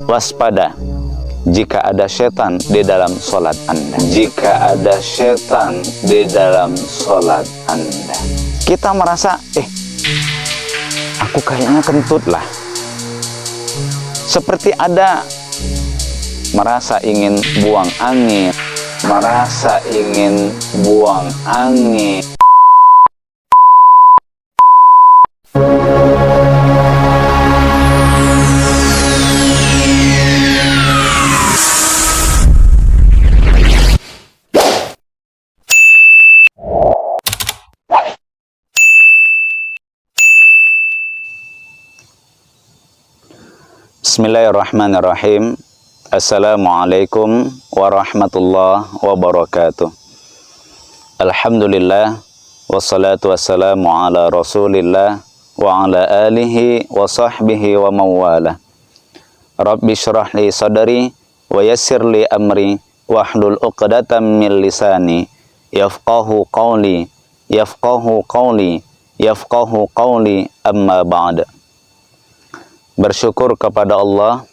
Waspada jika ada setan di dalam sholat Anda. Jika ada setan di dalam sholat Anda. Kita merasa, aku kayaknya kentut lah. Seperti ada merasa ingin buang angin. Merasa ingin buang angin. Bismillahirrahmanirrahim. Assalamualaikum warahmatullahi wabarakatuh. Alhamdulillah, wassalatu wassalamu ala rasulillah wa ala alihi wa sahbihi wa mawala. Rabbi syrah li sadari wa yassir li amri wahlul uqdatam min lisani yafqahu qawli amma ba'da. Bersyukur kepada Allah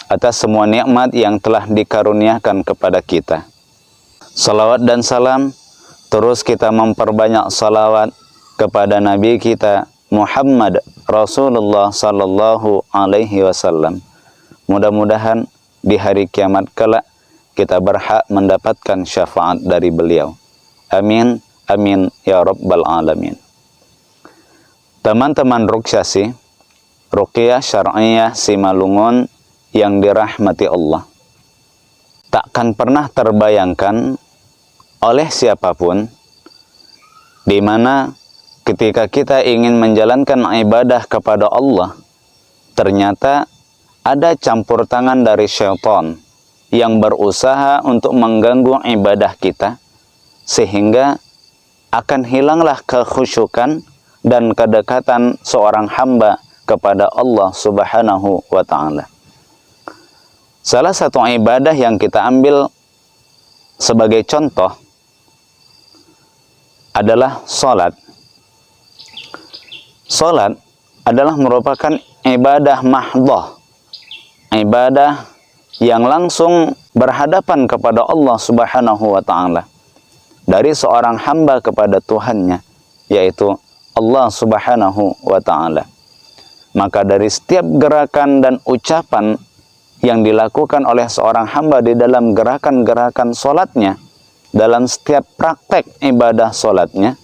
atas semua nikmat yang telah dikaruniakan kepada kita. Salawat dan salam terus kita memperbanyak salawat kepada Nabi kita Muhammad Rasulullah sallallahu alaihi wasallam. Mudah-mudahan di hari kiamat kelak kita berhak mendapatkan syafaat dari beliau. Amin, amin ya rabbal alamin. Teman-teman Ruqyah Ruqyah Syar'iyah Simalungun yang dirahmati Allah. Takkan pernah terbayangkan oleh siapapun di mana ketika kita ingin menjalankan ibadah kepada Allah, ternyata ada campur tangan dari syaitan yang berusaha untuk mengganggu ibadah kita, sehingga akan hilanglah kekhusyukan dan kedekatan seorang hamba kepada Allah Subhanahu wa ta'ala. Salah satu ibadah yang kita ambil sebagai contoh adalah salat. Salat adalah merupakan ibadah mahdhah, ibadah yang langsung berhadapan kepada Allah Subhanahu wa ta'ala dari seorang hamba kepada Tuhannya, yaitu Allah Subhanahu wa ta'ala. Maka dari setiap gerakan dan ucapan yang dilakukan oleh seorang hamba di dalam gerakan-gerakan solatnya, dalam setiap praktek ibadah solatnya,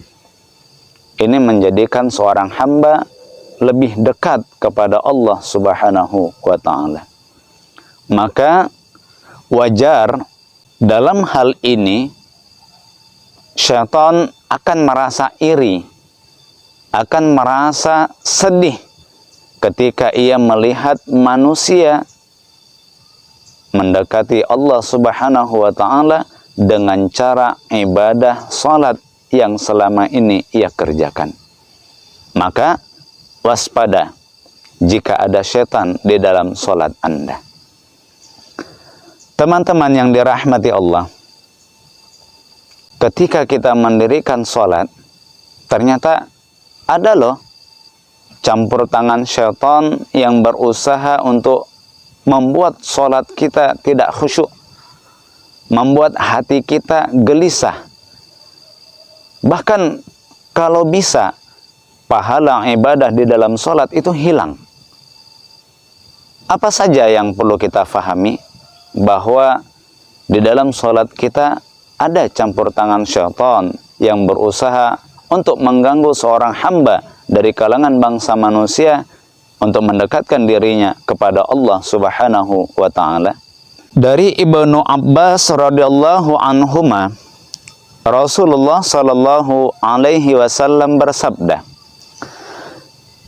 ini menjadikan seorang hamba lebih dekat kepada Allah Subhanahu wa ta'ala. Maka wajar dalam hal ini syaitan akan merasa iri, akan merasa sedih ketika ia melihat manusia mendekati Allah Subhanahu wa ta'ala dengan cara ibadah salat yang selama ini ia kerjakan. Maka waspada jika ada setan di dalam salat Anda. Teman-teman yang dirahmati Allah, ketika kita mendirikan salat, ternyata ada loh campur tangan syaitan yang berusaha untuk membuat sholat kita tidak khusyuk, membuat hati kita gelisah. Bahkan kalau bisa, pahala ibadah di dalam sholat itu hilang. Apa saja yang perlu kita fahami? Bahwa di dalam sholat kita ada campur tangan syaitan yang berusaha untuk mengganggu seorang hamba dari kalangan bangsa manusia untuk mendekatkan dirinya kepada Allah Subhanahu wa ta'ala. Dari Ibnu Abbas radhiyallahu anhuma, Rasulullah sallallahu alaihi wasallam bersabda,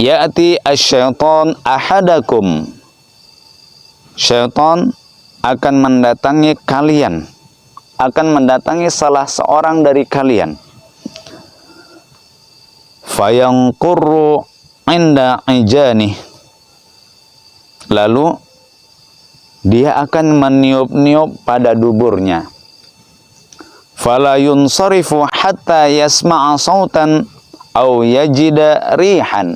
"Ya'ti asy-syaitan ahadakum." Syaitan akan mendatangi kalian, akan mendatangi salah seorang dari kalian. Fayanqurru inda ijani, lalu dia akan meniup-niup pada duburnya. Fala yunsarifu hatta yasma'a sautan aw yajida rihan,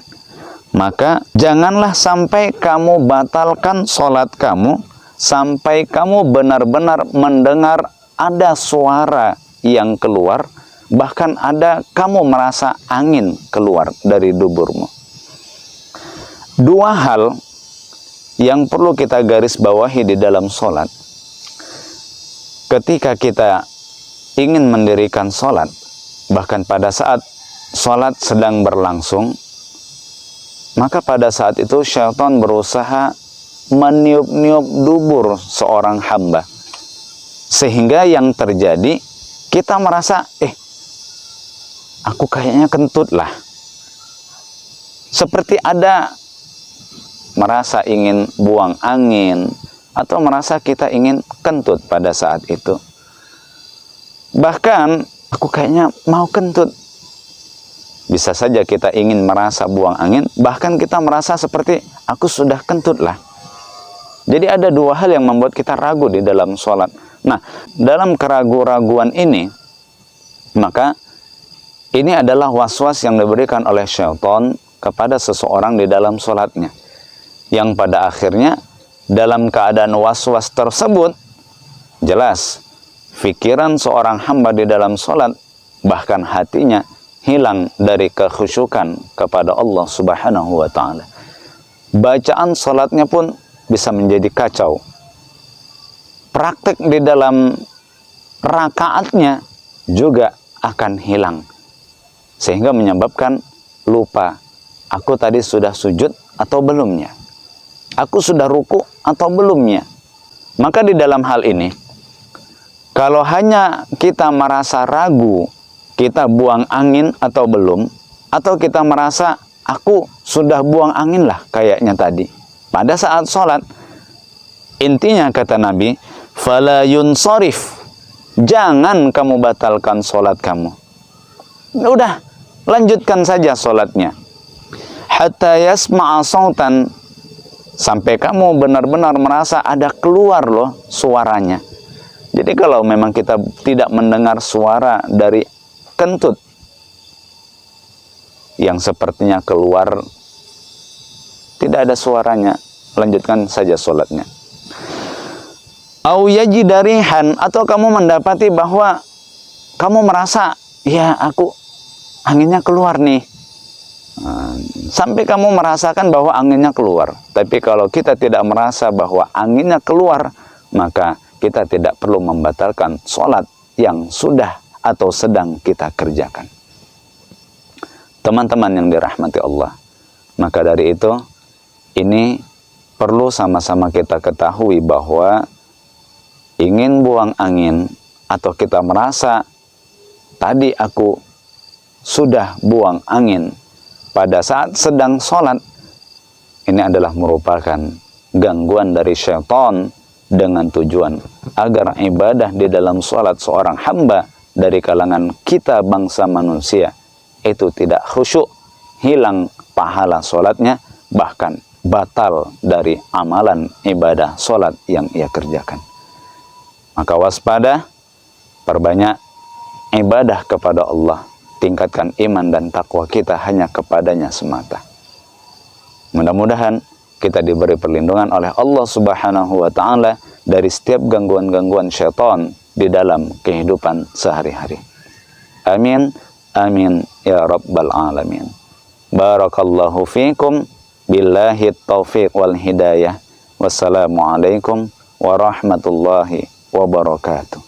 Maka janganlah sampai kamu batalkan sholat kamu sampai kamu benar-benar mendengar ada suara yang keluar, bahkan ada kamu merasa angin keluar dari duburmu. Dua hal yang perlu kita garis bawahi di dalam sholat. Ketika kita ingin mendirikan sholat, bahkan pada saat sholat sedang berlangsung, maka pada saat itu syaitan berusaha meniup-niup dubur seorang hamba. Sehingga yang terjadi, kita merasa, aku kayaknya kentut lah. Seperti ada merasa ingin buang angin, atau merasa kita ingin kentut pada saat itu. Bahkan, aku kayaknya mau kentut. Bisa saja kita ingin merasa buang angin, bahkan kita merasa seperti, aku sudah kentut lah. Jadi ada dua hal yang membuat kita ragu di dalam sholat. Nah, dalam keraguan-raguan ini, maka ini adalah waswas yang diberikan oleh syaitan kepada seseorang di dalam sholatnya. Yang pada akhirnya, dalam keadaan waswas tersebut, jelas, pikiran seorang hamba di dalam sholat, bahkan hatinya, hilang dari kekhusyukan kepada Allah Subhanahu wa ta'ala. Bacaan sholatnya pun bisa menjadi kacau. Praktek di dalam rakaatnya juga akan hilang. Sehingga menyebabkan lupa, aku tadi sudah sujud atau belumnya? Aku sudah ruku atau belumnya? Maka di dalam hal ini, kalau hanya kita merasa ragu, kita buang angin atau belum, atau kita merasa aku sudah buang angin lah kayaknya tadi. Pada saat sholat, intinya kata Nabi, fala yunsarif, jangan kamu batalkan sholat kamu. Udah, lanjutkan saja sholatnya. Hatta yasma'a sautan, sampai kamu benar-benar merasa ada keluar loh suaranya. Jadi kalau memang kita tidak mendengar suara dari kentut yang sepertinya keluar, tidak ada suaranya, lanjutkan saja sholatnya. Au yajidarihan, atau kamu mendapati bahwa kamu merasa, ya aku anginnya keluar nih. Sampai kamu merasakan bahwa anginnya keluar. Tapi kalau kita tidak merasa bahwa anginnya keluar, maka kita tidak perlu membatalkan sholat yang sudah atau sedang kita kerjakan. Teman-teman yang dirahmati Allah, maka dari itu, ini perlu sama-sama kita ketahui bahwa ingin buang angin, atau kita merasa tadi aku sudah buang angin pada saat sedang sholat, ini adalah merupakan gangguan dari syaitan dengan tujuan agar ibadah di dalam sholat seorang hamba dari kalangan kita bangsa manusia itu tidak khusyuk, hilang pahala sholatnya, bahkan batal dari amalan ibadah sholat yang ia kerjakan. Maka waspada, perbanyak ibadah kepada Allah, tingkatkan iman dan takwa kita hanya kepadanya semata. Mudah-mudahan kita diberi perlindungan oleh Allah Subhanahu wa ta'ala dari setiap gangguan-gangguan syaitan di dalam kehidupan sehari-hari. Amin, amin, ya Rabbal Alamin. Barakallahu fiikum, billahi taufiq wal hidayah. Wassalamualaikum warahmatullahi wabarakatuh.